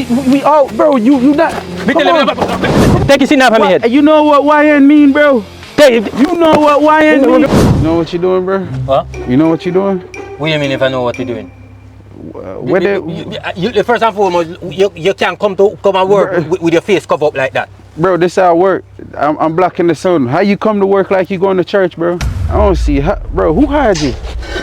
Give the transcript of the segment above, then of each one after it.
we all, bro. You not. Take your seat now from my head. You know what YN mean, bro? You know what YN mean? You know what you doing, bro? What? You know what you doing? What do you mean if I know what you're doing? First and foremost, you can't come and work with your face covered up like that. Bro, this how I work. I'm blocking the sun. How you come to work like you going to church, bro? I don't see. Bro, who hired you?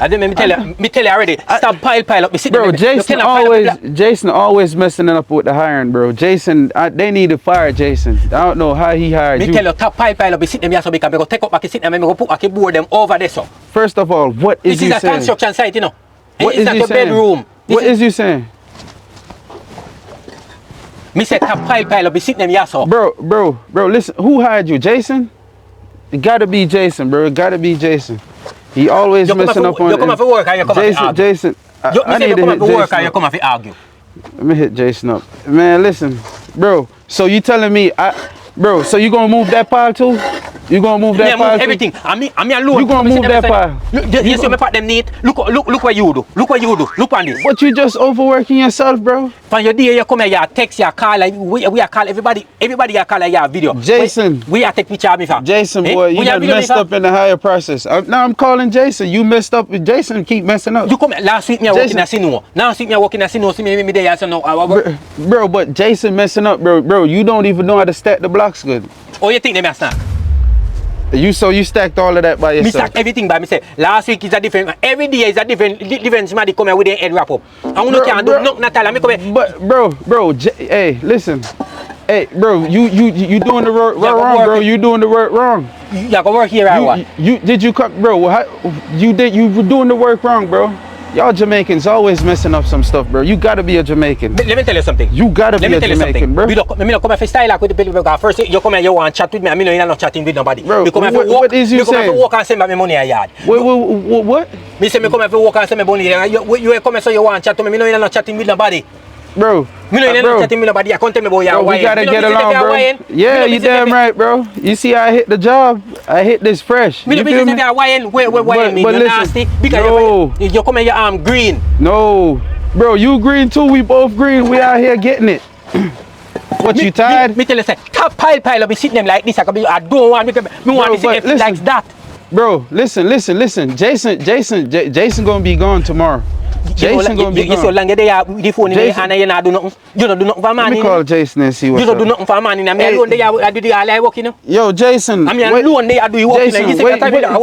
I didn't tell you already. Stop pile up. Bro, Jason always messing up with the hiring, bro. Jason, they need to fire Jason. I don't know how he hired you. Me tell you, top pile up. Be sitting there so because I go take up back sit them and go put a board them over there so. First of all, what is you saying? This is a construction site, you know. What is you saying? Bedroom. What is you saying? Me said top pile up. Be sitting them here so. Bro, listen. Who hired you, Jason? It gotta be Jason, bro. It gotta be Jason. He always messing up on. You come off work and you come off argue. Jason, I need to hit Jason. Work and you come off argue. Let me hit Jason up, man. Listen, bro. So you telling me, so you gonna move that pile too? You gonna move that pile? Everything. I'm alone. You gonna move that pile? You see me part them neat. Look what you do. Look what you do. Look on this. But you just overworking yourself, bro. From your day you come here, you text, you call, we are call everybody you call your video. Jason. We are take picture of me fam. Jason, boy, you done messed up in the higher process. Now I'm calling Jason. You messed up. Jason keep messing up. You come last week me working at Sino. Now week me working at Sino. See me there so no. Bro, but Jason messing up, bro. You don't even know how to stack the blocks good. Oh, you think they mess up? You stacked all of that by yourself? Me stack everything by myself. Last week is a different. Every day is a different. Somebody come here with their head wrap up. I don't can't do nothing at all. Me come here. But bro, hey, listen. Hey, bro, you doing the work wrong, bro. You doing the work wrong. You gotta work here, right? Did you come, bro? You were doing the work wrong, bro. Y'all Jamaicans always messing up some stuff, bro. You gotta be a Jamaican. Let me tell you something. You gotta be a Jamaican, bro. Me not come here for style with the people. First, you come here, you want to chat with me. I mean, you're not chatting with nobody. Bro, you come here for what is you saying? You come here for walk and send me money a yard. What? Me say me come here for walk and send me money. You come here so you want to chat to me. Me know you're not chatting with nobody. Bro, me know you're not chatting with nobody. I can't tell me about your we gotta get along, bro. Yeah, you damn right, bro. You see, I hit the job. I hit this fresh. Me know you say that YN, where YN mean? You're nasty because you come here, your arm green. No, bro, you green too. We both green. We out here getting it. What, you tired? Me tell you, say, top pile up, be sitting them like this. I don't want me want to sit like that. Bro, listen. Jason gonna be gone tomorrow. Jason gonna be gone. You so long they are the phone in the hand and you not do nothing. You don't do nothing for man. Let me call Jason and see what's up. You don't do nothing for man. I'm alone there. I do the all work, you know. Yo, Jason. I'm alone there. I do you work. Jason, what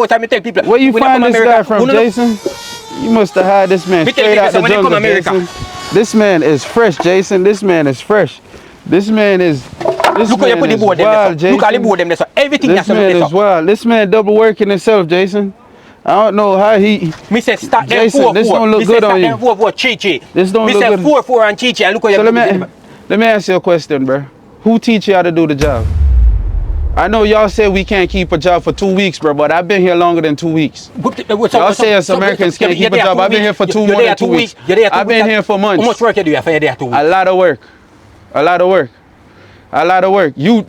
time I tell people? Where you find this guy from, Jason? You must have hired this man straight out the jungle, Jason. This man is fresh, Jason. This man is fresh. This man is. Look how you put the board them there. Look how the board them there. Everything that's man is wild. This man double working himself, Jason. I don't know how he. Me say start them Jason, 4-4. This don't look good on you. 4-4, This don't look good. Me say 4-4 and Chi-Chi. And look how you. So let me ask you a question, bro. Who teach you how to do the job? I know y'all say we can't keep a job for 2 weeks, bro, but I've been here longer than 2 weeks. Y'all say us Americans can't keep a job. I've been here for more than 2 weeks. I've been here for months. How much work you do for your day 2 weeks? A lot of work. You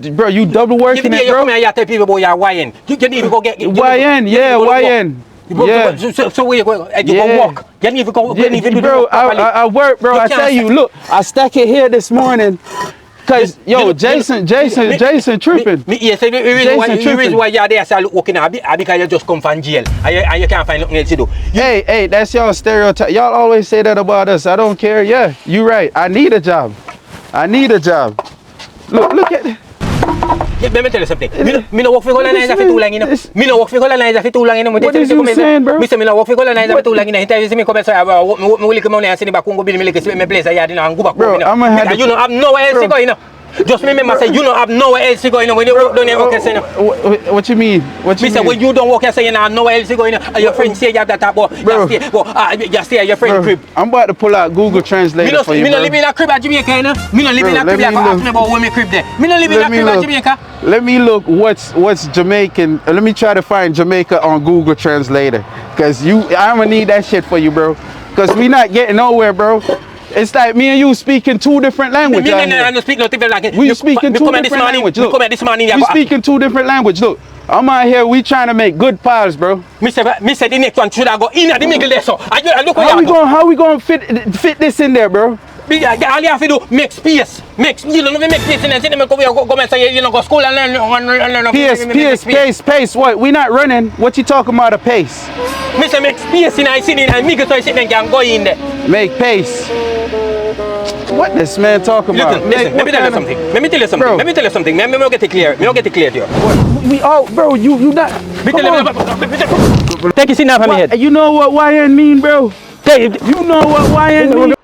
double working it, bro. You come here, you tell people about your YN. You need to go get YN, YN. Yeah. So where you go? You go walk. You need to go. Bro, I work, bro. I tell you, look, I stack it here this morning. Cause Jason tripping. Yes, the reason why you're there, so look working out because you just come from jail and you can't find nothing else to do. Hey, that's y'all stereotype. Y'all always say that about us. I don't care. Yeah, you right. I need a job. Look at it. Let me tell you something. Me no work for colonizer for too long, you know. Me no work for colonizer for too long, you know. What is you saying, bro? Me say me no work for colonizer for too long, you know. He say me come say, me will come and send back Congo bill, me like me place a yard, you know, and go back. Bro, I'm gonna have you know have nowhere else to go, you know. Just remember, say you don't have nowhere else to go, you know. When you work down here, work, you know. What you mean? Me say when you don't work, you say you have nowhere else to go, you know. And your friend say you have that type, but you stay at your friend crib. I'm about to pull out Google Translate for you, me no live in a crib at Jamaica, you know. Me no live in a crib. Ask me about where my crib there. Me no live in a crib at Jamaica. Let me look what's Jamaican. Let me try to find Jamaica on Google Translator, cause I'm gonna need that shit for you, bro. Cause we not getting nowhere, bro. It's like me and you speaking 2 different languages. I don't speak no different language. We speaking 2 different languages. Look, we speaking 2 different languages. Look, I'm out here. We trying to make good piles, bro. Me say the next one should I go in at the middle there, so. How we gonna fit this in there, bro? All you have to do, make space. You don't make space and then go and say, you know, go school and learn. Pace. What? We not running. What you talking about a pace? Mr. Make space in I sit in and make it so I sit and can go in there. Make pace. What this man talking about? Listen, let me tell you something. Let me tell you something. Let me tell you something. Let me get it clear. Me get it clear to you. What? We all, bro. You not. Take it in now from my head. You know what YN mean, bro? You know what YN mean?